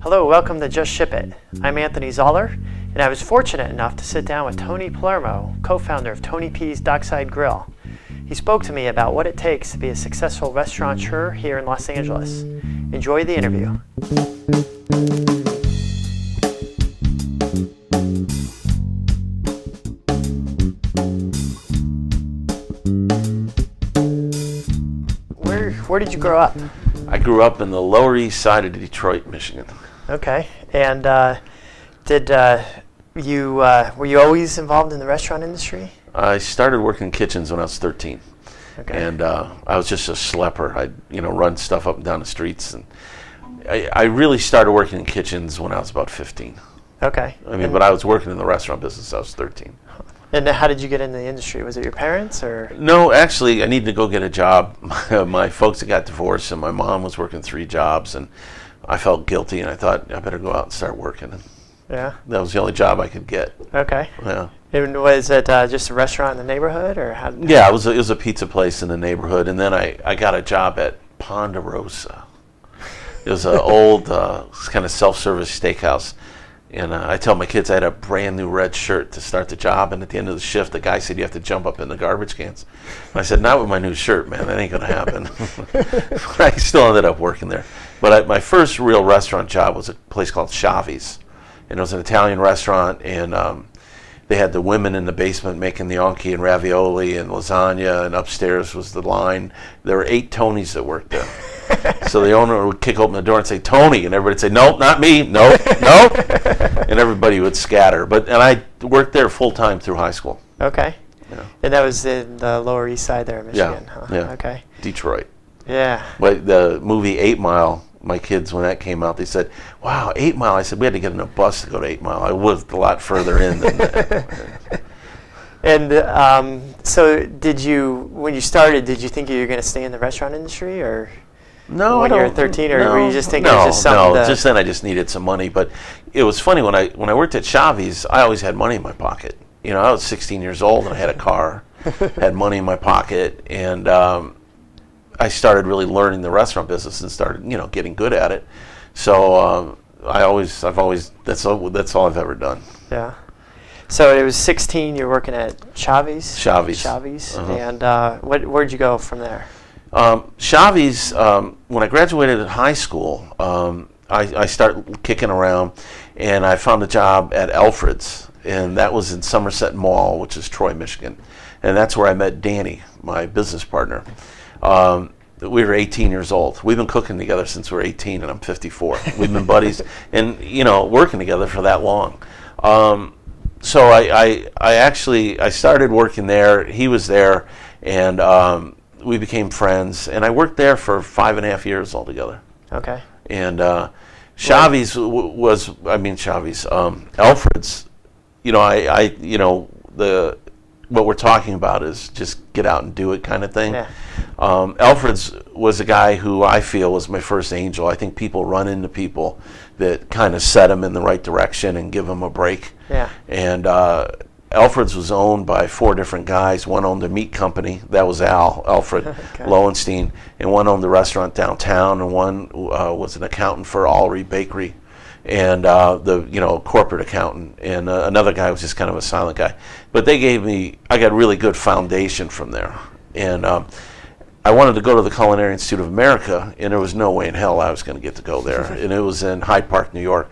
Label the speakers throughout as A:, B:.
A: Hello, welcome to Just Ship It. I'm Anthony Zoller, and I was fortunate enough to sit down with Tony Palermo, co-founder of Tony P's Dockside Grill. He spoke to me about what it takes to be a successful restaurateur here in Los Angeles. Enjoy the interview. Where did you grow up?
B: I grew up in the Lower East Side of Detroit, Michigan.
A: Okay, and were you always involved in the restaurant industry?
B: I started working in kitchens when I was 13,
A: Okay.
B: and I was just a schlepper. I'd run stuff up and down the streets, and I really started working in kitchens when I was about 15.
A: Okay.
B: But I was working in the restaurant business. I was 13.
A: And how did you get into the industry? Was it your parents or?
B: No, actually, I needed to go get a job. My folks had got divorced, and my mom was working 3 jobs, and I felt guilty, and I thought I better go out and start working. And
A: yeah.
B: that was the only job I could get.
A: Okay.
B: Yeah.
A: And was it just a restaurant in the neighborhood, or how?
B: Yeah, it was a pizza place in the neighborhood, and then I got a job at Ponderosa. It was an old kind of self-service steakhouse. And I tell my kids I had a brand new red shirt to start the job, and at the end of the shift, the guy said, "You have to jump up in the garbage cans." And I said, "Not with my new shirt, man. That ain't going to happen." I still ended up working there. But my first real restaurant job was a place called Chavi's, and it was an Italian restaurant, and they had the women in the basement making gnocchi and ravioli and lasagna, and upstairs was the line. There were 8 Tonys that worked there. So the owner would kick open the door and say, "Tony," and everybody would say, "Nope, not me, nope, nope," and everybody would scatter. And I worked there full time through high school.
A: Okay.
B: Yeah.
A: And that was in the Lower East Side there in Michigan,
B: Yeah,
A: huh?
B: yeah.
A: Okay.
B: Detroit.
A: Yeah.
B: But the movie 8 Mile, my kids, when that came out, they said, "Wow, 8 Mile." I said, "We had to get in a bus to go to 8 Mile. I lived a lot further in than that."
A: And so when you started, did you think you were going to stay in the restaurant industry, or?
B: No,
A: when
B: I
A: you were
B: don't.
A: 13, or
B: no,
A: were you just thinking
B: no,
A: it was just something?
B: No, just then I just needed some money. But it was funny when I worked at Chavi's, I always had money in my pocket. I was 16 years old and I had a car, had money in my pocket, and I started really learning the restaurant business and started getting good at it. So I've always that's all I've ever done.
A: Yeah. So it was 16. You're working at Chavi's.
B: Chavi's. Uh-huh.
A: And where'd you go from there?
B: Chavi's, when I graduated in high school, I started kicking around, and I found a job at Alfred's, and that was in Somerset Mall, which is Troy, Michigan. And that's where I met Danny, my business partner. We were 18 years old. We've been cooking together since we were 18, and I'm 54. We've been buddies and, working together for that long. So I started working there. He was there, and we became friends, and I worked there for 5.5 years altogether.
A: Okay.
B: And Chavi's Alfred's. What we're talking about is just get out and do it kind of thing.
A: Yeah.
B: Alfred's was a guy who I feel was my first angel. I think people run into people that kind of set them in the right direction and give them a break.
A: Yeah.
B: And Alfred's was owned by 4 different guys. One owned a meat company. That was Alfred
A: Okay.
B: Lowenstein. And one owned the restaurant downtown, and one was an accountant for Alry Bakery, and the corporate accountant. And another guy was just kind of a silent guy. But I got a really good foundation from there. And I wanted to go to the Culinary Institute of America, and there was no way in hell I was going to get to go there. And it was in Hyde Park, New York.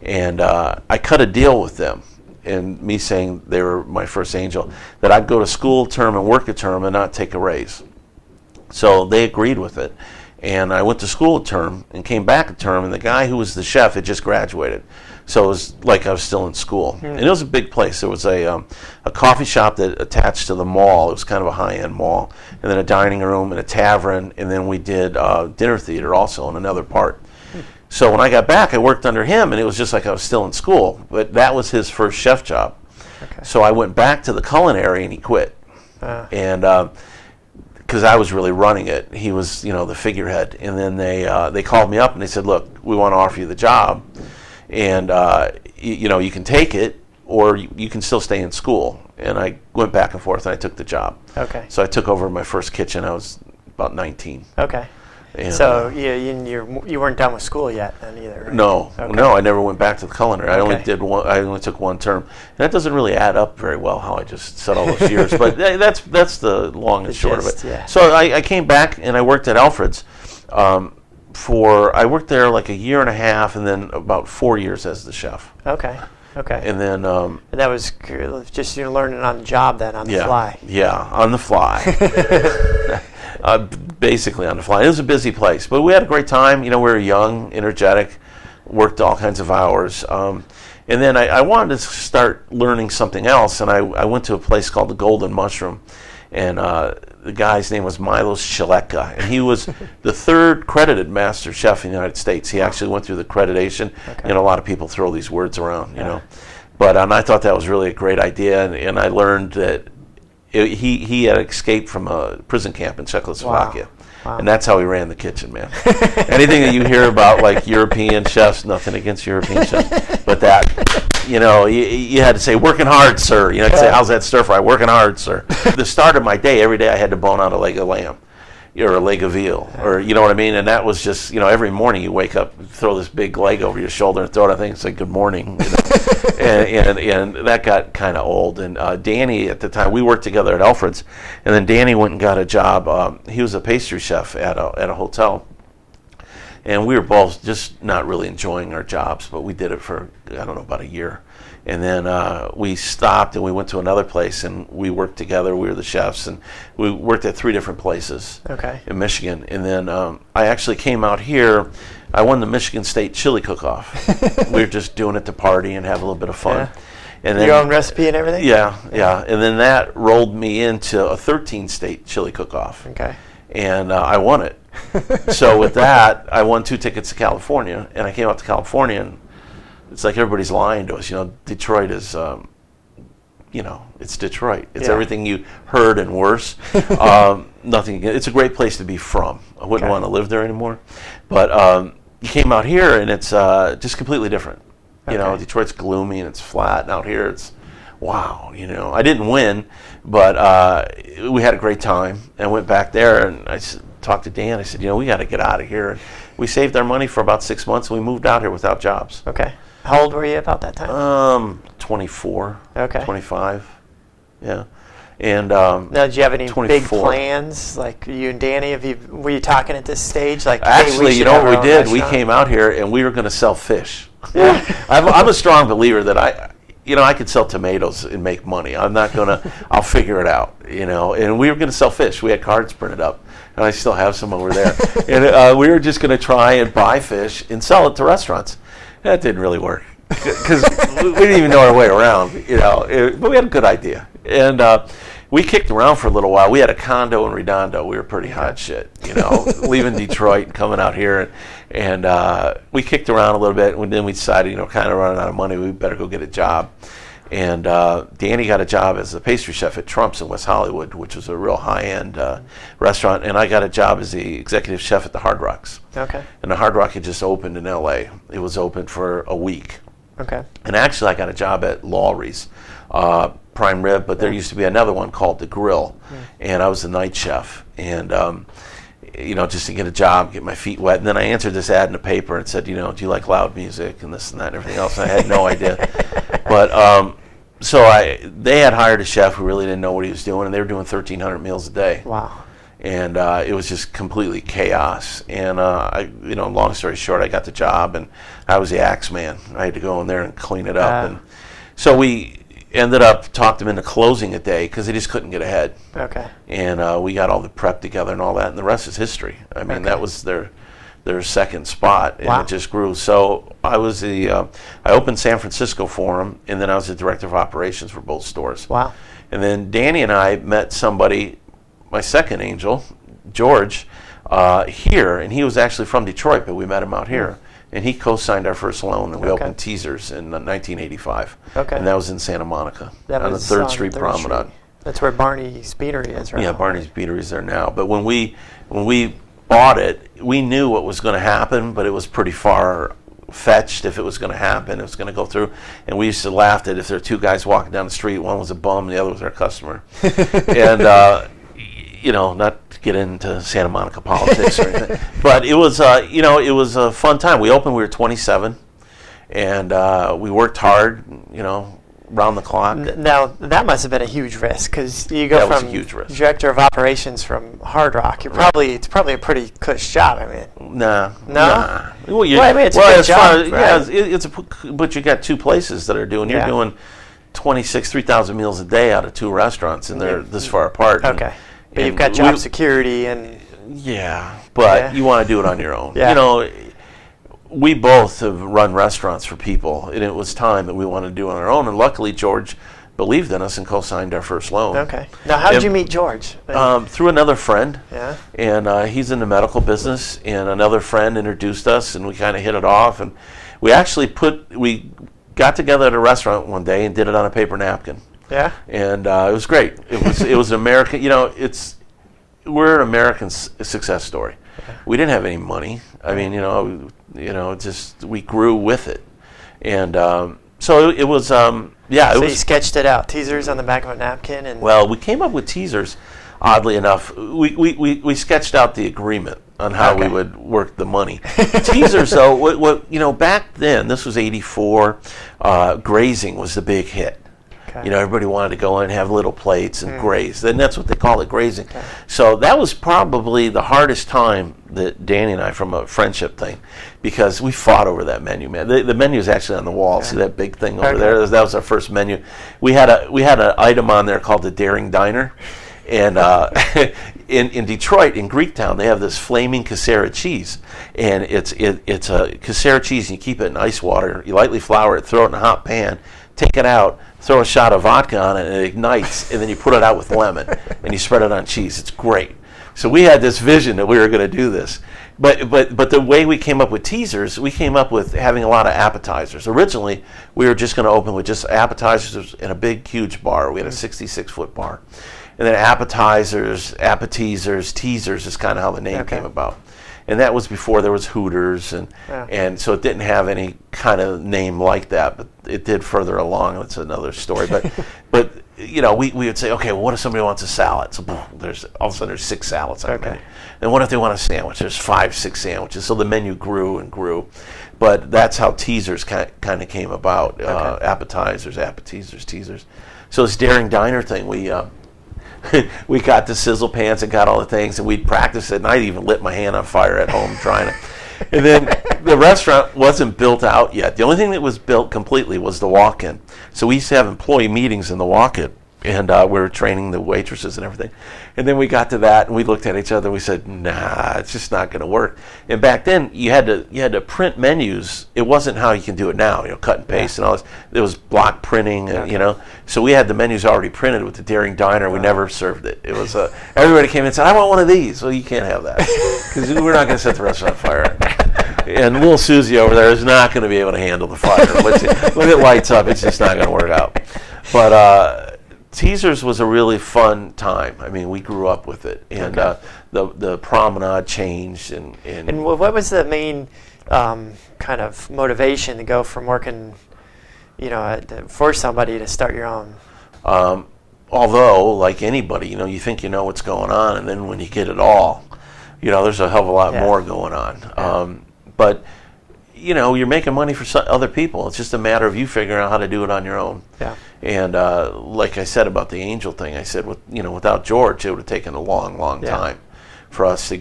B: And I cut a deal with them, and me saying they were my first angel, that I'd go to school term and work a term and not take a raise. So they agreed with it. And I went to school a term and came back a term, and the guy who was the chef had just graduated. So it was like I was still in school. And it was a big place. There was a coffee shop that attached to the mall. It was kind of a high-end mall. And then a dining room and a tavern. And then we did dinner theater also in another part. So when I got back, I worked under him, and it was just like I was still in school. But that was his first chef job.
A: Okay.
B: So I went back to the culinary, and he quit. And because I was really running it, he was, the figurehead. And then they called me up, and they said, "Look, we want to offer you the job, and you can take it, or you can still stay in school." And I went back and forth, and I took the job.
A: Okay.
B: So I took over my first kitchen. I was about 19.
A: Okay.
B: And,
A: so you weren't done with school yet then either, right?
B: No,
A: Okay.
B: no, I never went back to the culinary. I only
A: Okay.
B: did one. I only took one term, and that doesn't really add up very well. How I just said all those years, but that's the long and short
A: gist,
B: of it.
A: yeah.
B: So I came back and I worked at Alfred's. I worked there like a year and a half, and then about 4 years as the chef.
A: Okay. Okay.
B: And then
A: And that was just you're learning on the job then, on the fly.
B: Yeah, on the fly. Basically on the fly. It was a busy place, but we had a great time. We were young, energetic, worked all kinds of hours. And then I wanted to start learning something else, and I went to a place called the Golden Mushroom, and the guy's name was Milos Chileka, and he was the third credited master chef in the United States. He actually went through the accreditation.
A: Okay.
B: A lot of people throw these words around, But I thought that was really a great idea, and I learned that he had escaped from a prison camp in Czechoslovakia.
A: Wow.
B: And that's how he ran the kitchen, man. Anything that you hear about, like European chefs, nothing against European chefs, but that, you had to say, working hard, sir. I'd say, how's that stir fry? Working hard, sir. The start of my day, every day I had to bone out a leg of lamb or a leg of veal, or you know what I mean? And that was just, every morning you wake up, throw this big leg over your shoulder and throw it, I think, and say, good morning. And that got kind of old. And Danny, at the time, we worked together at Alfred's, and then Danny went and got a job. He was a pastry chef at a hotel. And we were both just not really enjoying our jobs, but we did it for, I don't know, about a year. And then we stopped and we went to another place and we worked together. We were the chefs, and we worked at 3 different places in Michigan. And then I actually came out here. I won the Michigan State Chili Cook-Off. We were just doing it to party and have a little bit of fun.
A: Yeah.
B: And then,
A: your own recipe and everything?
B: Yeah. And then that rolled me into a 13-state Chili Cook-Off.
A: Okay.
B: And I won it. So with that, I won 2 tickets to California, and I came out to California, and it's like everybody's lying to us. Detroit is, it's Detroit. It's everything you heard and worse. Nothing. It's a great place to be from. I wouldn't want to live there anymore. But you came out here, and it's just completely different. Detroit's gloomy and it's flat, and out here it's wow. I didn't win, but we had a great time. And I went back there, and I talked to Dan. I said, we got to get out of here. And we saved our money for about 6 months, and we moved out here without jobs.
A: Okay. How old were you about that time?
B: 24.
A: Okay.
B: 25. Yeah. And
A: now, did you have any
B: 24.
A: big plans, like you and Danny? Were you talking at this stage, like?
B: Actually,
A: hey,
B: what we did? We came out here and we were going to sell fish.
A: Yeah.
B: I'm a strong believer that I could sell tomatoes and make money. I'm not gonna. I'll figure it out. And we were going to sell fish. We had cards printed up, and I still have some over there. And we were just going to try and buy fish and sell it to restaurants. That didn't really work because we didn't even know our way around. But we had a good idea, and we kicked around for a little while. We had a condo in Redondo. We were pretty hot shit, leaving Detroit and coming out here, and we kicked around a little bit. And then we decided, kind of running out of money, we better go get a job. And Danny got a job as a pastry chef at Trump's in West Hollywood, which was a real high-end restaurant. And I got a job as the executive chef at the Hard Rocks.
A: Okay.
B: And the Hard Rock had just opened in L.A. It was open for a week.
A: Okay.
B: And actually, I got a job at Lawry's Prime Rib, but there used to be another one called The Grill. And I was the night chef. And just to get a job, get my feet wet. And then I answered this ad in the paper and said, do you like loud music and this and that and everything else? And I had no idea. But they had hired a chef who really didn't know what he was doing, and they were doing 1,300 meals a day.
A: Wow.
B: And it was just completely chaos. And long story short, I got the job, and I was the axe man. I had to go in there and clean it up. And so we ended up talking them into closing a day because they just couldn't get ahead.
A: Okay.
B: And we got all the prep together and all that, and the rest is history. I mean, that was their second spot, and it just grew. So I was I opened San Francisco for them, and then I was the director of operations for both stores.
A: Wow.
B: And then Danny and I met somebody, my second angel, George, here, and he was actually from Detroit, but we met him out here. And he co-signed our first loan, and we opened Teasers in 1985. Okay. And that was in Santa Monica, on the 3rd Street Promenade.
A: That's where Barney's Beanery is, right?
B: Yeah, Barney's Beanery is there now. But when we bought it, we knew what was going to happen, but it was pretty far-fetched if it was going to happen, it was going to go through. And we used to laugh that if there were 2 guys walking down the street, one was a bum and the other was our customer. And not to get into Santa Monica politics or anything, but it was, it was a fun time. We opened, we were 27, and we worked hard, round the clock.
A: Now, that must have been a huge risk, because you go
B: That was
A: from
B: a huge risk.
A: director of operations from Hard Rock. It's probably a pretty cush job. I mean,
B: Nah. Well,
A: I mean, it's a good job, right?
B: it's but you got two places that are doing. You're doing 3,000 meals a day out of two restaurants, and they're this far apart.
A: Okay, but you've got job security and.
B: Yeah, but you want to do it on your own.
A: Yeah.
B: We both have run restaurants for people, and it was time that we wanted to do it on our own. And luckily, George believed in us and co-signed our first loan.
A: Okay. Now, how did you meet George?
B: Through another friend.
A: Yeah.
B: And he's in the medical business, and another friend introduced us, and we kind of hit it off. And we actually we got together at a restaurant one day and did it on a paper napkin.
A: Yeah.
B: And it was great. It was an American. We're an American success story.
A: Okay.
B: We didn't have any money. I mean, just we grew with it, and so it was. So
A: you sketched it out, teasers on the back of a napkin, and.
B: Well, we came up with teasers. Oddly enough, we sketched out the agreement on how we would work the money. Teasers, though, what back then, this was '84. Grazing was the big hit.
A: Okay.
B: Everybody wanted to go in and have little plates and graze. And that's what they call it, grazing.
A: Okay.
B: So that was probably the hardest time that Danny and I, from a friendship thing, because we fought over that menu, man. The menu is actually on the wall. Okay. See that big thing over there? That was our first menu. We had an item on there called the Daring Diner. And in Detroit, in Greektown, they have this flaming casera cheese. And it's a casera cheese, and you keep it in ice water. You lightly flour it, throw it in a hot pan, take it out, throw a shot of vodka on it, and it ignites, and then you put it out with lemon, and you spread it on cheese. It's great. So we had this vision that we were going to do this. But the way we came up with teasers, we came up with having a lot of appetizers. Originally, we were just going to open with just appetizers in a big, huge bar. We had a 66-foot bar. And then appetizers, appetizers, teasers is kind of how the name came about. And that was before there was Hooters, and so it didn't have any kind of name like that, but it did further along. That's another story. But we would say, okay, well, what if somebody wants a salad? So there's all of a sudden there's 6 salads on the menu. And what if they want a sandwich? There's 5, 6 sandwiches. So the menu grew and grew. But that's how teasers kind of came about. Appetizers, appetizers, teasers. So this Daring Diner thing, we got the sizzle pans and got all the things, and we'd practice it, and I'd even lit my hand on fire at home trying it. And then the restaurant wasn't built out yet. The only thing that was built completely was the walk-in. So we used to have employee meetings in the walk-in, and we were training the waitresses and everything. And then we got to that, and we looked at each other, and we said, nah, it's just not going to work. And back then, you had to print menus. It wasn't how you can do it now, cut and paste and all this. There was block printing, and, so we had the menus already printed with the Daring Diner. We never served it. It was everybody came in and said, I want one of these. Well, you can't have that, because we're not going to set the restaurant on fire. And little Susie over there is not going to be able to handle the fire. When it lights up, it's just not going to work out. But Teasers was a really fun time. I mean, we grew up with it, and the promenade changed. And
A: what was the main kind of motivation to go from working, for somebody to start your own?
B: Although, like anybody, you think you know what's going on, and then when you get it all, there's a hell of a lot more going on. But you're making money for other people. It's just a matter of you figuring out how to do it on your own.
A: Yeah.
B: And like I said about the angel thing, I said, without George, it would have taken a long, long time for us to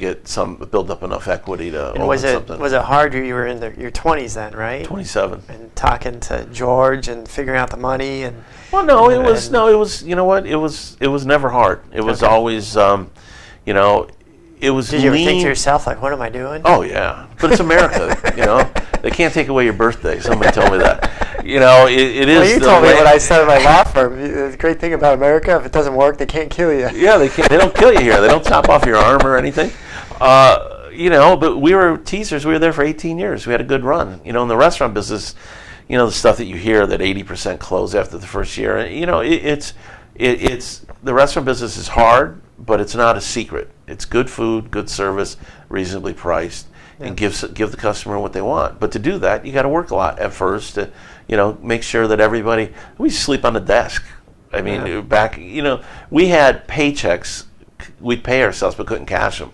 B: build up enough equity to open something.
A: Was it hard? You were in your 20s then, right?
B: 27.
A: And talking to George and figuring out the money and.
B: Well, it was. You know what? It was never hard. It was always, it was.
A: Did you ever
B: lean.
A: think to yourself, like, what am I doing?
B: Oh yeah, but it's America. They can't take away your birthday. Somebody told me that. It is.
A: Well, you told me when I started my law firm. The great thing about America, if it doesn't work, they can't kill you.
B: Yeah, they can't. They don't kill you here. They don't chop off your arm or anything. But we were teasers. We were there for 18 years. We had a good run. In the restaurant business, the stuff that you hear that 80% close after the first year. It's the restaurant business is hard, but it's not a secret. It's good food, good service, reasonably priced, and give the customer what they want. But to do that, you got to work a lot at first to, make sure that everybody. We sleep on the desk. I mean, back, we had paychecks we'd pay ourselves but couldn't cash them.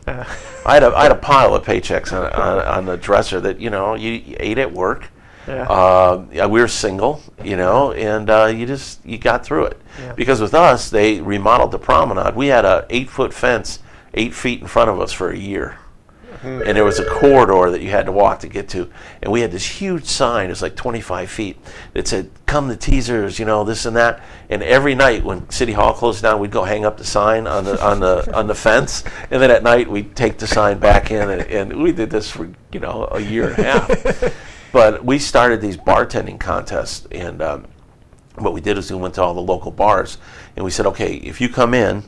B: I had a pile of paychecks on the dresser that you ate at work. Yeah. We were single, and you got through it. Yeah. Because with us, they remodeled the promenade. We had a 8-foot fence 8 feet in front of us for a year. And there was a corridor that you had to walk to get to. And we had this huge sign, it was like 25 feet, that said, "Come to Teasers," this and that. And every night when City Hall closed down, we'd go hang up the sign on the fence. And then at night, we'd take the sign back in. And we did this for, a year and a half. But we started these bartending contests. And what we did is we went to all the local bars. And we said, okay, if you come in,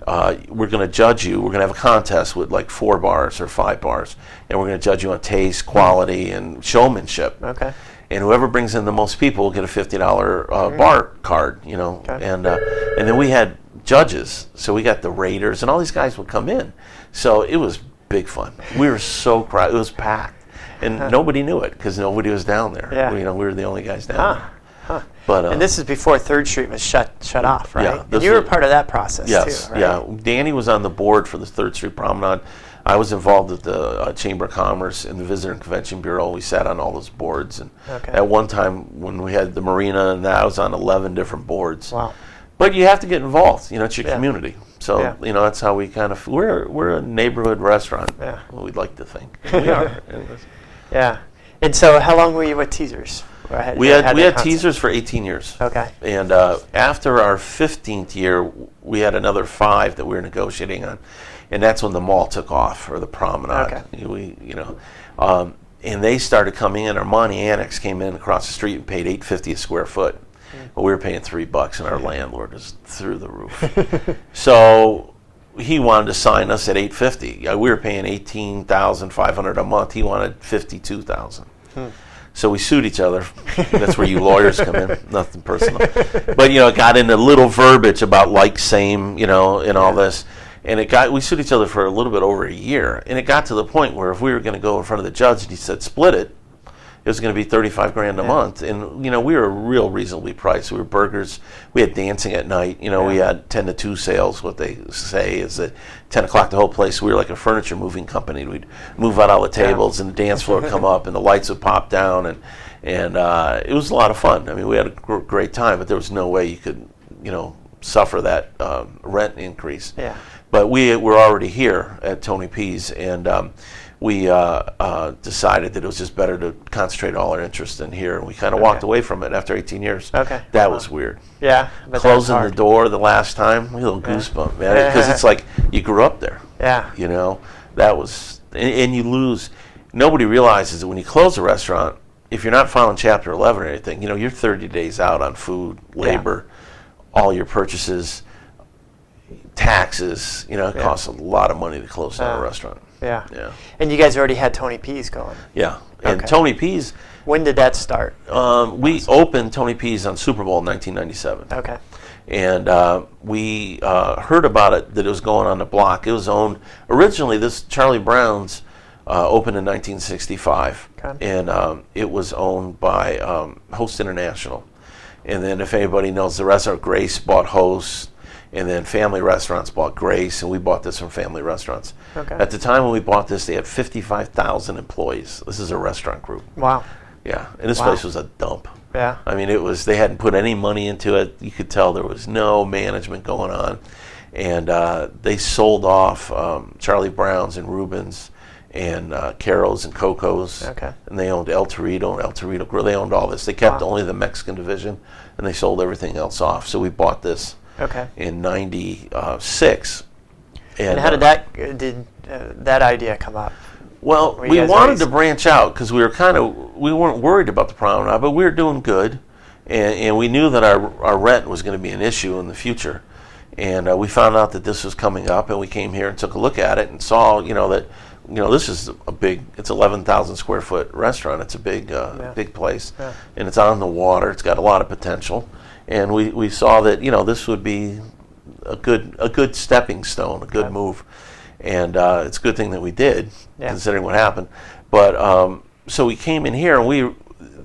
B: we're going to judge you. We're going to have a contest with like 4 bars or 5 bars, and we're going to judge you on taste, quality, and showmanship. Okay. And whoever brings in the most people will get a $50 bar card. Okay. And then we had judges, so we got the Raiders, and all these guys would come in. So it was big fun. We were so crowded. It was packed, and nobody knew it because nobody was down there. Yeah. We were the only guys down there.
A: Huh. But, and this is before 3rd Street was shut off, right? Yeah, and you were part of that process too, right? Yeah.
B: Danny was on the board for the 3rd Street Promenade. I was involved with the Chamber of Commerce and the Visitor and Convention Bureau. We sat on all those boards. And at one time when we had the marina, and I was on 11 different boards. Wow. But you have to get involved. It's your community. So, that's how we kind of, we're a neighborhood restaurant. Yeah. We'd like to think. We are.
A: Yeah. And so how long were you with Teasers?
B: We had Teasers for 18 years. Okay. And after our 15th year, we had another 5 that we were negotiating on, and that's when the mall took off, or the promenade. Okay. And they started coming in. Our Monty Annex came in across the street and paid $8.50 a square foot. Well, we were paying $3, and our landlord was through the roof. So he wanted to sign us at $8.50. We were paying $18,500 a month. He wanted $52,000. So we sued each other. That's where you lawyers come in. Nothing personal. But, it got into little verbiage about like, same, and all this. And we sued each other for a little bit over a year. And it got to the point where if we were going to go in front of the judge and he said, split it, it was going to be $35,000 a month. And, we were real reasonably priced. We were burgers. We had dancing at night. We had 10 to 2 sales. What they say is that 10 o'clock, the whole place, we were like a furniture moving company. We'd move out all the tables and the dance floor would come up and the lights would pop down. And it was a lot of fun. I mean, we had a great time, but there was no way you could, suffer that rent increase. Yeah. But we were already here at Tony P's, and we decided that it was just better to concentrate all our interest in here. And we kind of walked away from it after 18 years. Okay. That was weird. Yeah. Closing the door the last time, a little goosebump, man. Because it's like you grew up there. Yeah. That was, and you lose. Nobody realizes that when you close a restaurant, if you're not filing Chapter 11 or anything, you're 30 days out on food, labor, all your purchases, taxes. It costs a lot of money to close down a restaurant. Yeah. Yeah. And
A: you guys already had Tony P's going.
B: Yeah. And Tony P's.
A: When did that start?
B: We opened Tony P's on Super Bowl in 1997. Okay. And we heard about it, that it was going on the block. It was owned, originally this Charlie Brown's opened in 1965. Okay. And it was owned by Host International. And then if anybody knows the restaurant, Grace bought Host. And then Family Restaurants bought Grace, and we bought this from Family Restaurants. Okay. At the time when we bought this, they had 55,000 employees. This is a restaurant group. Wow. Yeah, and this place was a dump. Yeah. I mean, they hadn't put any money into it. You could tell there was no management going on. And they sold off Charlie Brown's and Reuben's and Caro's and Coco's. Okay. And they owned El Torito and El Torito Grill. They owned all this. They kept only the Mexican division, and they sold everything else off. So we bought this. Okay. In '96,
A: and how did that idea come up?
B: Well, we wanted to branch out because we weren't worried about the promenade, but we were doing good, and we knew that our rent was going to be an issue in the future, and we found out that this was coming up, and we came here and took a look at it and saw that this is it's 11,000 square foot restaurant. It's a big place, and it's on the water. It's got a lot of potential. And we saw that this would be a good stepping stone, a good move, and it's a good thing that we did, considering what happened. But so we came in here, and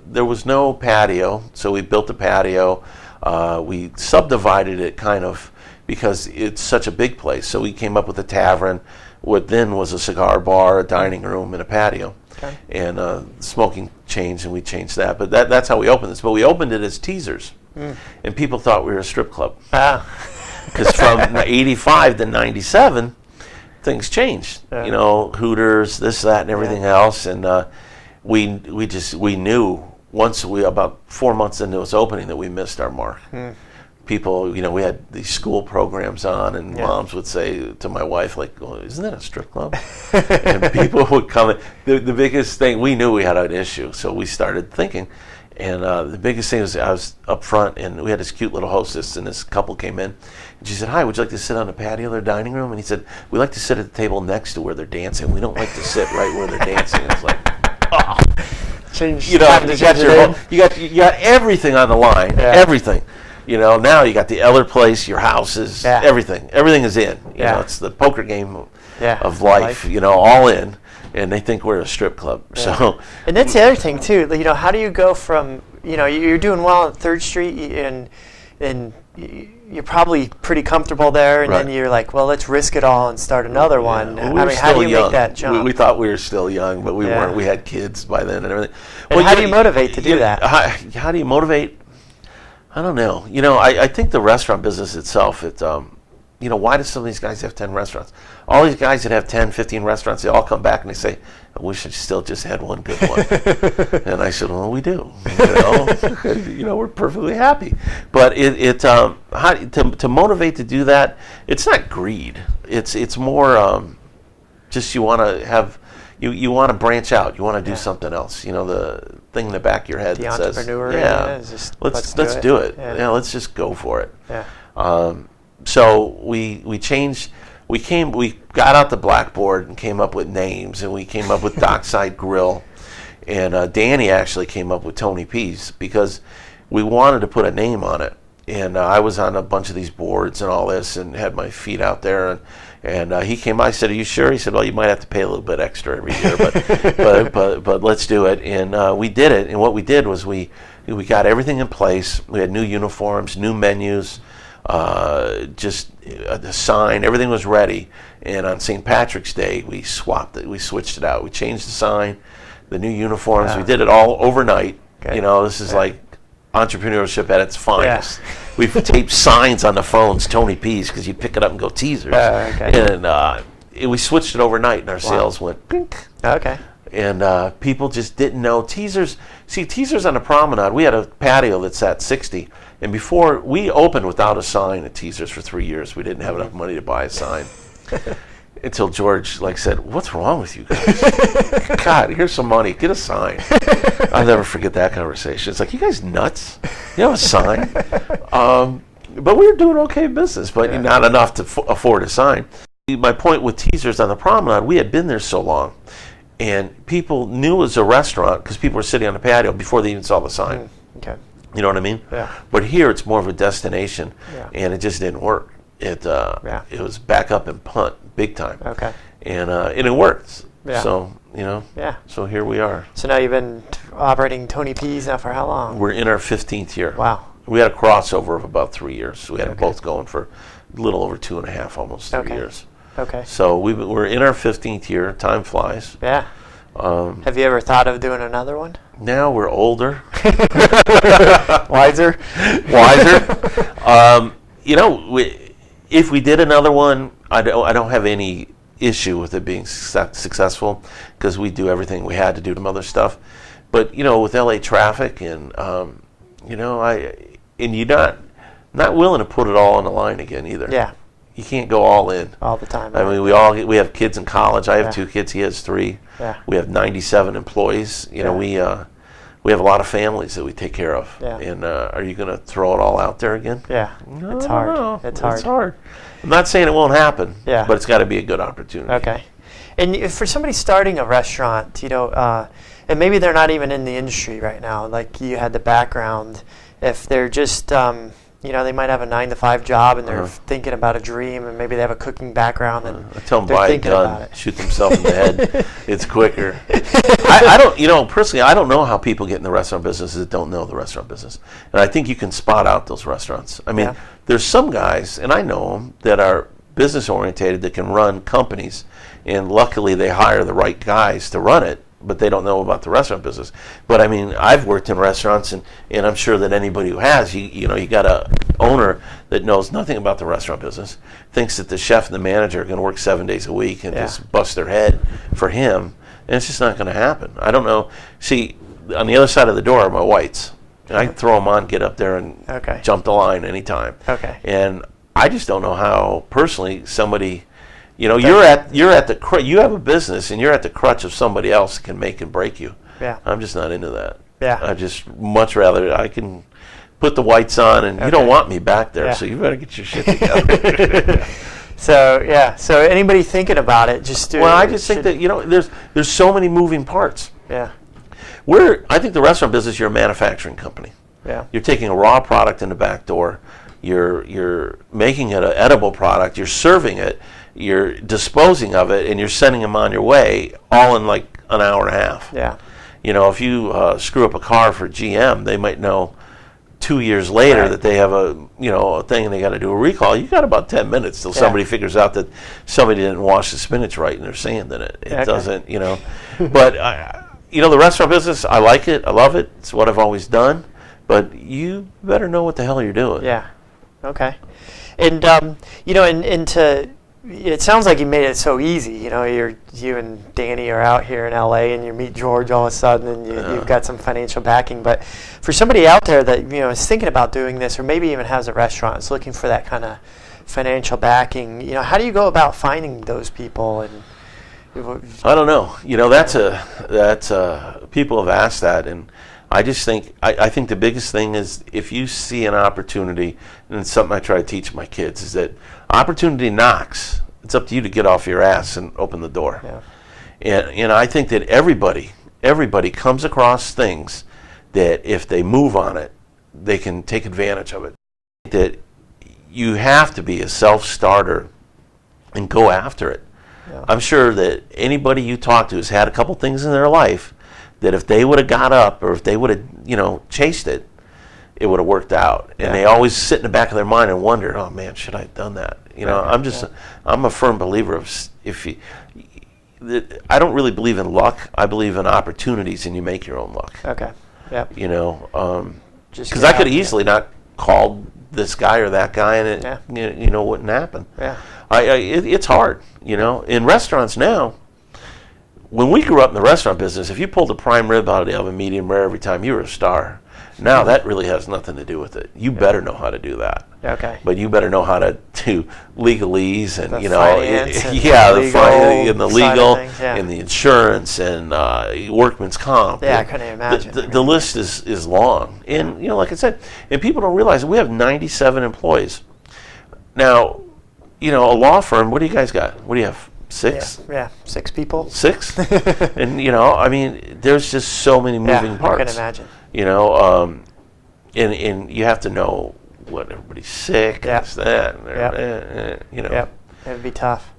B: there was no patio, so we built a patio. We subdivided it kind of because it's such a big place. So we came up with a tavern, what then was a cigar bar, a dining room, and a patio.
A: Okay.
B: And smoking changed, and we changed that. But that's how we opened this. But we opened it as Teasers, and people thought we were a strip club. Because from 85 to 97, things changed.
A: Yeah.
B: You know, Hooters, this, that, and everything else. And we knew once about 4 months into its opening that we missed our mark. People, you know, we had these school programs on, and moms would say to my wife, like, well, isn't that a strip club? And people would come in. The biggest thing, we knew we had an issue, so we started thinking. And the biggest thing was I was up front, and we had this cute little hostess, and this couple came in. And she said, hi, would you like to sit on the patio of their dining room? And he said, we like to sit at the table next to where they're dancing. We don't like to sit right where they're dancing. It's like, oh.
A: Change,
B: you know, you got everything on the line, everything. You know, now you got the Eller place, your houses, everything is in. You know, it's the poker game of life. You know, all in, and they think we're a strip club. So,
A: and that's the other thing too. You know, how do you go from, you know, you're doing well on 3rd Street, and you're probably pretty comfortable there, and then you're like, well, let's risk it all and start another one.
B: Well,
A: I mean, how do you make that jump?
B: We thought we were still young, but we weren't. We had kids by then and everything.
A: And how do you motivate to do that?
B: How do you motivate? I don't know. You know, I think the restaurant business itself, you know, why do some of these guys have 10 restaurants? All these guys that have 10, 15 restaurants, they all come back and they say, I wish I still just had one good one. And I said, well, we do. You know, we're perfectly happy. But to motivate to do that, it's not greed. It's more just you want to have, you want to branch out. You want to do something else. You know, the thing in the back of your head that says, let's do it. Yeah, let's just go for it.
A: Yeah.
B: So we changed. We got out the blackboard and came up with names, and we came up with Dockside Grill, and Danny actually came up with Tony P's because we wanted to put a name on it. And I was on a bunch of these boards and all this, and had my feet out there, and he came. I said, "Are you sure?" He said, "Well, you might have to pay a little bit extra every year, but let's do it." And we did it. And what we did was we got everything in place. We had new uniforms, new menus. Just the sign, everything was ready. And on St. Patrick's Day, we swapped it. We switched it out. We changed the sign, the new uniforms. We did it all overnight. Okay. You know, this is like entrepreneurship at its finest. We've taped signs on the phones, Tony P's, because you pick it up and go Teasers. And we switched it overnight, and our sales went pink.
A: Okay.
B: And people just didn't know Teasers. See, Teasers on the Promenade, we had a patio that sat 60. And before, we opened without a sign at Teasers for 3 years. We didn't have enough money to buy a sign. Until George said, what's wrong with you guys? God, here's some money. Get a sign. I'll never forget that conversation. It's like, you guys nuts? You have a sign? But we were doing okay business, but not enough to afford a sign. My point with Teasers on the Promenade, we had been there so long. And people knew it was a restaurant because people were sitting on the patio before they even saw the sign.
A: Okay.
B: You know what I mean?
A: Yeah.
B: But here it's more of a destination, and it just didn't work. It was back up and punt big time.
A: Okay.
B: And it worked.
A: Yeah.
B: So, you know.
A: Yeah.
B: So here we are.
A: So now you've been operating Tony P's now for how long?
B: We're in our 15th year.
A: Wow.
B: We had a crossover of about 3 years. We had them both going for a little over 2.5, almost 3 years.
A: Okay.
B: So we're in our 15th year. Time flies.
A: Yeah. Have you ever thought of doing another one?
B: Now we're older.
A: Wiser.
B: You know, if we did another one, I don't have any issue with it being successful because we do everything we had to do some other stuff. But, you know, with LA traffic and, you know, you're not willing to put it all on the line again either.
A: Yeah.
B: You can't go all in.
A: All the time.
B: I mean, we have kids in college. I have 2 kids. He has 3.
A: Yeah.
B: We have 97 employees. You know, we have a lot of families that we take care of.
A: Yeah.
B: And are you going to throw it all out there again?
A: Yeah.
B: No,
A: it's hard.
B: No.
A: It's hard.
B: It's hard. I'm not saying it won't happen.
A: Yeah.
B: But it's got to be a good opportunity.
A: Okay. And for somebody starting a restaurant, you know, and maybe they're not even in the industry right now, like you had the background, if they're just they might have a 9-to-5 job and they're thinking about a dream, and maybe they have a cooking background, and
B: I tell them
A: they're
B: buy a
A: thinking about
B: gun,
A: it.
B: shoot themselves in the head. It's quicker. I don't, personally, I don't know how people get in the restaurant business that don't know the restaurant business. And I think you can spot out those restaurants. I mean, there's some guys, and I know them, that are business orientated, that can run companies, and luckily they hire the right guys to run it, but they don't know about the restaurant business. But I mean, I've worked in restaurants, and I'm sure that anybody who has, you got a owner that knows nothing about the restaurant business, thinks that the chef and the manager are going to work 7 days a week and just bust their head for him, and it's just not going to happen. I don't know. See, on the other side of the door are my whites, and I can throw them on, get up there, and jump the line anytime. And I just don't know how, personally, somebody, you're at the you have a business and you're at the crutch of somebody else that can make and break you. I'm just not into that. I just much rather I can put the whites on, and you don't want me back there, so you better get your shit together.
A: So anybody thinking about it, just do it.
B: Well, I just think that there's so many moving parts. I think the restaurant business, you're a manufacturing company. You're taking a raw product in the back door. You're making it an edible product. You're serving it. You're disposing of it, and you're sending them on your way, all in like an hour and a half. If you screw up a car for GM, they might know 2 years later that they have a thing and they got to do a recall. You got about 10 minutes till somebody figures out that somebody didn't wash the spinach right and there's sand in it. It doesn't, But the restaurant business, I like it. I love it. It's what I've always done. But you better know what the hell you're doing.
A: Okay. And it sounds like you made it so easy. You and Danny are out here in LA, and you meet George all of a sudden, and you've got some financial backing. But for somebody out there that is thinking about doing this, or maybe even has a restaurant, is looking for that kind of financial backing, how do you go about finding those people? And
B: I don't know. That's people have asked that, and I just think I think the biggest thing is, if you see an opportunity, and it's something I try to teach my kids, is that opportunity knocks. It's up to you to get off your ass and open the door. And I think that everybody comes across things that if they move on it, they can take advantage of it. That you have to be a self-starter and go after it. I'm sure that anybody you talk to has had a couple things in their life that if they would have got up, or if they would have, chased it, it would have worked out. And they always sit in the back of their mind and wonder, oh man, should I have done that? I'm a firm believer of I don't really believe in luck. I believe in opportunities, and you make your own luck. Because I could easily not call this guy or that guy, and it wouldn't happen. It's hard, in restaurants now. When we grew up in the restaurant business, if you pulled a prime rib out of the oven, medium rare every time, you were a star. Now that really has nothing to do with it. You better know how to do that. But you better know how to do legalese and
A: the
B: legal and the insurance and workman's comp.
A: I couldn't imagine.
B: The list is long, and like I said, and people don't realize that we have 97 employees. Now, a law firm. What do you guys got? What do you have? 6?
A: 6 people.
B: 6? And, there's just so many moving parts.
A: I can imagine.
B: And you have to know what everybody's sick, this, that,
A: It'd be tough.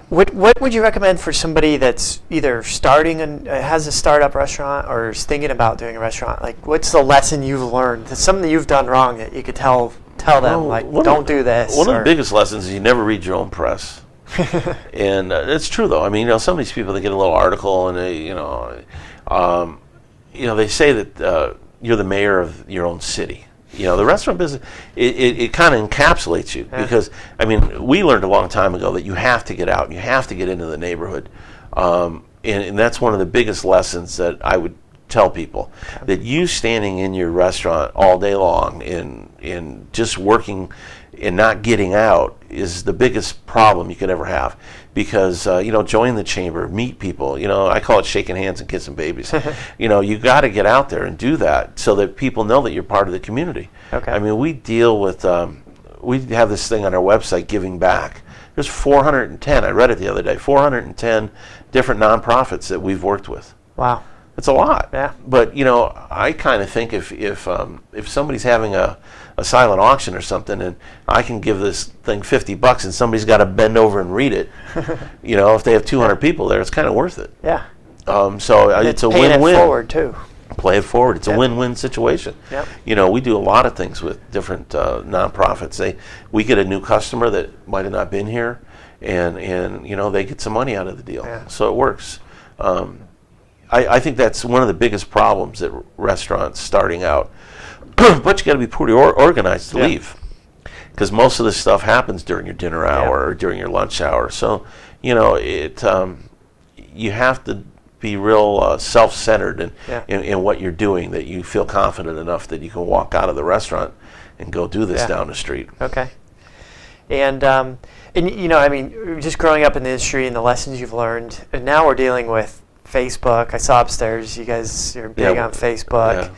A: What would you recommend for somebody that's either starting and has a startup restaurant, or is thinking about doing a restaurant? Like, what's the lesson you've learned? That's something that you've done wrong that you could tell them, don't do this.
B: One of the biggest lessons is you never read your own press. And it's true, though. I mean, some of these people, they get a little article, and they, they say that you're the mayor of your own city. The restaurant business, it kind of encapsulates you, because, we learned a long time ago that you have to get out, and you have to get into the neighborhood, and that's one of the biggest lessons that I would tell people, that you standing in your restaurant all day long and just working and not getting out is the biggest problem you could ever have, because join the chamber, meet people. I call it shaking hands and kissing babies. You got to get out there and do that so that people know that you're part of the community. We deal with we have this thing on our website, Giving Back. There's 410. I read it the other day. 410 different nonprofits that we've worked with.
A: Wow.
B: It's a lot.
A: Yeah.
B: But you know, I kind of think if somebody's having a silent auction or something, and I can give this thing $50, and somebody's got to bend over and read it, you know, if they have 200 people there, it's kind of worth it.
A: Yeah.
B: So it's a
A: paying
B: win-win.
A: It forward too.
B: Play it forward. It's a win-win situation.
A: Yep.
B: You know, we do a lot of things with different nonprofits. We get a new customer that might have not been here, and you know, they get some money out of the deal.
A: Yeah.
B: So it works. I think that's one of the biggest problems at restaurants starting out. But you got to be pretty organized to leave, because most of this stuff happens during your dinner hour or during your lunch hour. So you know, you have to be real self-centered in what you're doing, that you feel confident enough that you can walk out of the restaurant and go do this down the street.
A: Okay. And you know, I mean, just growing up in the industry and the lessons you've learned, and now we're dealing with Facebook. I saw upstairs you guys are big on Facebook.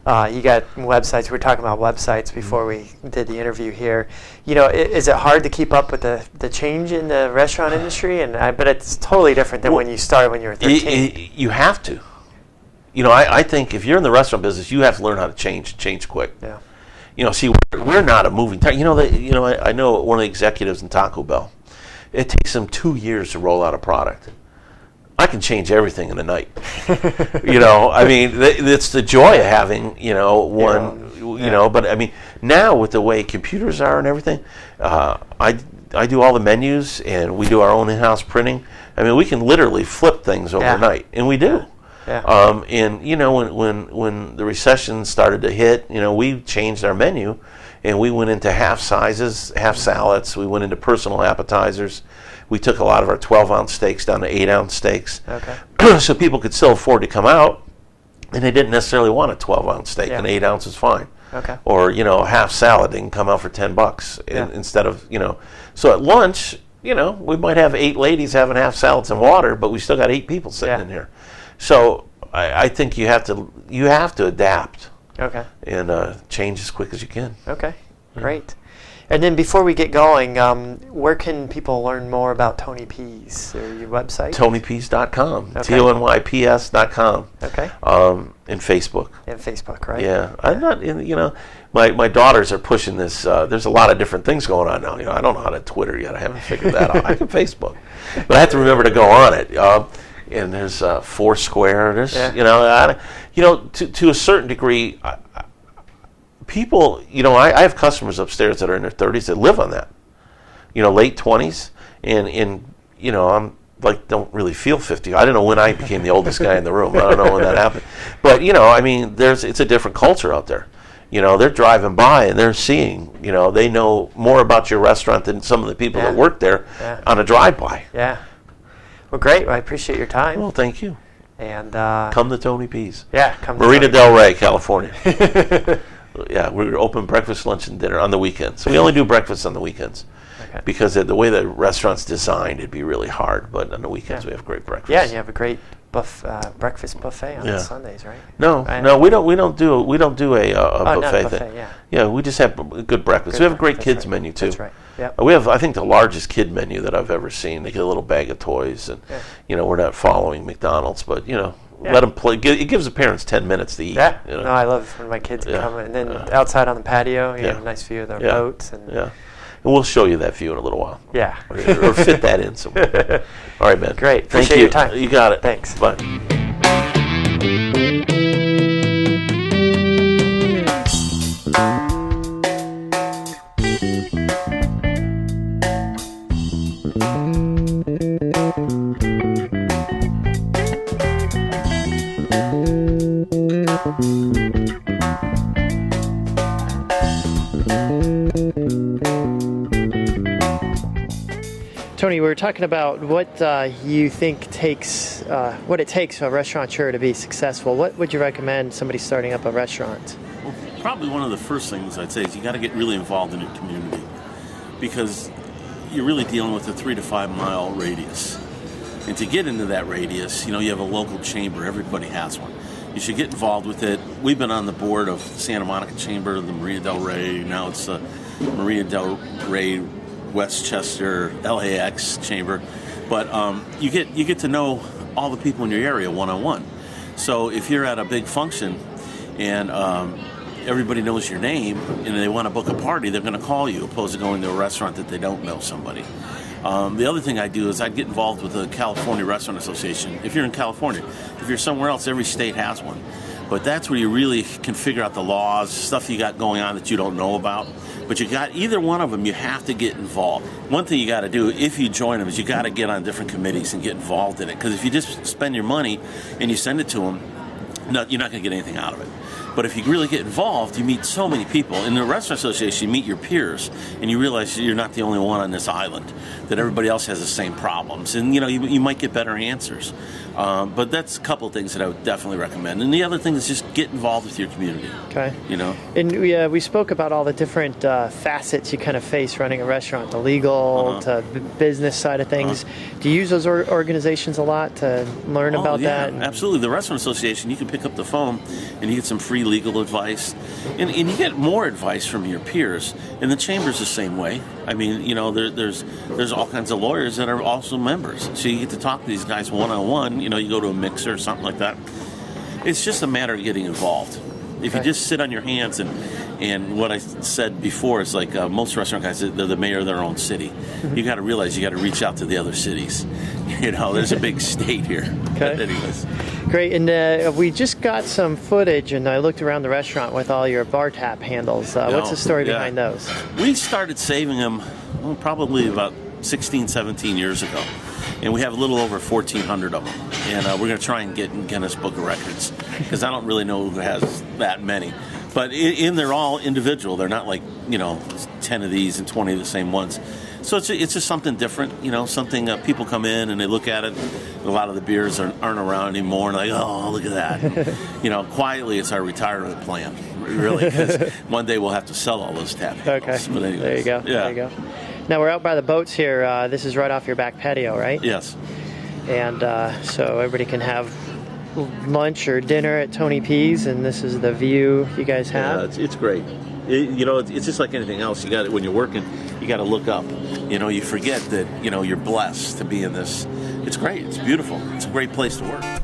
A: You got websites. We were talking about websites before we did the interview here. You know, is it hard to keep up with the change in the restaurant industry? And I bet it's totally different than when you started when you were 13.
B: You have to. You know, I think if you're in the restaurant business, you have to learn how to change quick.
A: Yeah.
B: You know, see, we're not a moving target. You know, I know one of the executives in Taco Bell. It takes them 2 years to roll out a product. I can change everything in a night. You know, I mean, it's the joy of having, you know, one, you know, but I mean, now with the way computers are and everything, I do all the menus, and we do our own in-house printing. I mean, we can literally flip things overnight, and we do.
A: Yeah.
B: And you know, when the recession started to hit, you know, we changed our menu, and we went into half sizes, half salads. We went into personal appetizers. We took a lot of our 12-ounce steaks down to 8-ounce steaks.
A: Okay.
B: So people could still afford to come out, and they didn't necessarily want a 12-ounce steak. An 8 ounce is fine.
A: Okay.
B: Or, you know, half salad, they can come out for $10 instead of, you know. So at lunch, you know, we might have 8 ladies having half salads and water, but we still got 8 people sitting in here. So I think you have to adapt.
A: Okay.
B: And change as quick as you can.
A: Okay. Great. And then before we get going, where can people learn more about Tony P's, or your website?
B: TonyPeas.com.
A: Okay.
B: TonyPS.com.
A: Okay.
B: And Facebook.
A: And Facebook, right?
B: Yeah. I'm not in, you know, my daughters are pushing this. There's a lot of different things going on now. You know, I don't know how to Twitter yet. I haven't figured that out. I can Facebook. But I have to remember to go on it. And there's Foursquare. There's, you know, to a certain degree, people, you know, I have customers upstairs that are in their 30s that live on that, you know, late 20s, and you know, I'm like, don't really feel 50. I don't know when I became the oldest guy in the room. I don't know when that happened, but you know, I mean, it's a different culture out there. You know, they're driving by and they're seeing, you know, they know more about your restaurant than some of the people that work there on a drive-by.
A: Yeah. Well, great. Well, I appreciate your time.
B: Well, thank you.
A: And
B: come to Tony P's.
A: Yeah, come to
B: Marina Del Rey, California. Yeah, we're open breakfast, lunch, and dinner on the weekends. So we only do breakfast on the weekends.
A: Okay.
B: Because the way the restaurant's designed, it'd be really hard. But on the weekends, we have great breakfast.
A: Yeah, and you have a great breakfast buffet on Sundays, right?
B: No, we don't do a buffet
A: not
B: thing.
A: Buffet,
B: yeah, we just have a good breakfast. We have a great kids menu too.
A: That's right. Yep.
B: We have, I think, the largest kid menu that I've ever seen. They get a little bag of toys, and you know, we're not following McDonald's, but you know. Let them play. It gives the parents 10 minutes to eat.
A: Yeah.
B: You know?
A: No, I love when my kids come. And then outside on the patio, you have a nice view of their boats. And
B: and we'll show you that view in a little while.
A: Yeah.
B: Or fit that in somewhere. All right, man.
A: Great.
B: Thank
A: Appreciate
B: you.
A: your time.
B: You got it.
A: Thanks.
B: Bye.
A: Tony, we were talking about what you think what it takes for a restaurateur to be successful. What would you recommend somebody starting up a restaurant?
C: Well, probably one of the first things I'd say is you got to get really involved in your community, because you're really dealing with a 3 to 5 mile radius. And to get into that radius, you know, you have a local chamber. Everybody has one. You should get involved with it. We've been on the board of Santa Monica Chamber, the Marina Del Rey. Now it's Marina Del Rey, Westchester, LAX Chamber. But you get to know all the people in your area one-on-one. So if you're at a big function and everybody knows your name and they want to book a party, they're going to call you, opposed to going to a restaurant that they don't know somebody. The other thing I do is I get involved with the California Restaurant Association. If you're in California, if you're somewhere else, every state has one. But that's where you really can figure out the laws, stuff you got going on that you don't know about. But you got either one of them, you have to get involved. One thing you got to do if you join them is you got to get on different committees and get involved in it. Because if you just spend your money and you send it to them, you're not going to get anything out of it. But if you really get involved, you meet so many people. In the restaurant association, you meet your peers, and you realize you're not the only one on this island, that everybody else has the same problems. And, you might get better answers. But that's a couple of things that I would definitely recommend. And the other thing is just get involved with your community.
A: Okay. And we spoke about all the different facets you kind of face running a restaurant, the legal to business side of things. Do you use those organizations a lot to learn about that?
C: Absolutely. The Restaurant Association, you can pick up the phone and you get some free legal advice. And you get more advice from your peers. And the Chamber's the same way. I mean, there's all kinds of lawyers that are also members. So you get to talk to these guys one-on-one. You go to a mixer or something like that. It's just a matter of getting involved. If you just sit on your hands and what I said before is like most restaurant guys, they're the mayor of their own city. You got to realize you got to reach out to the other cities. There's a big state here.
A: Okay.
C: But anyways.
A: Great. And we just got some footage, and I looked around the restaurant with all your bar tap handles. What's the story behind those?
C: We started saving them probably about 16, 17 years ago. And we have a little over 1,400 of them. And we're going to try and get in Guinness Book of Records because I don't really know who has that many. But they're all individual. They're not like, 10 of these and 20 of the same ones. So it's just something different, something people come in and they look at it. A lot of the beers aren't around anymore. And like, oh, look at that. Quietly, it's our retirement plan, really. Because one day we'll have to sell all those tap handles.
A: Okay.
C: But anyways,
A: there you go.
C: Yeah.
A: There you go. Now, we're out by the boats here. This is right off your back patio, right?
C: Yes.
A: And so everybody can have lunch or dinner at Tony P's, and this is the view you guys have.
C: Yeah, it's great. It's just like anything else. You got when you're working, you got to look up. You forget that you're blessed to be in this. It's great. It's beautiful. It's a great place to work.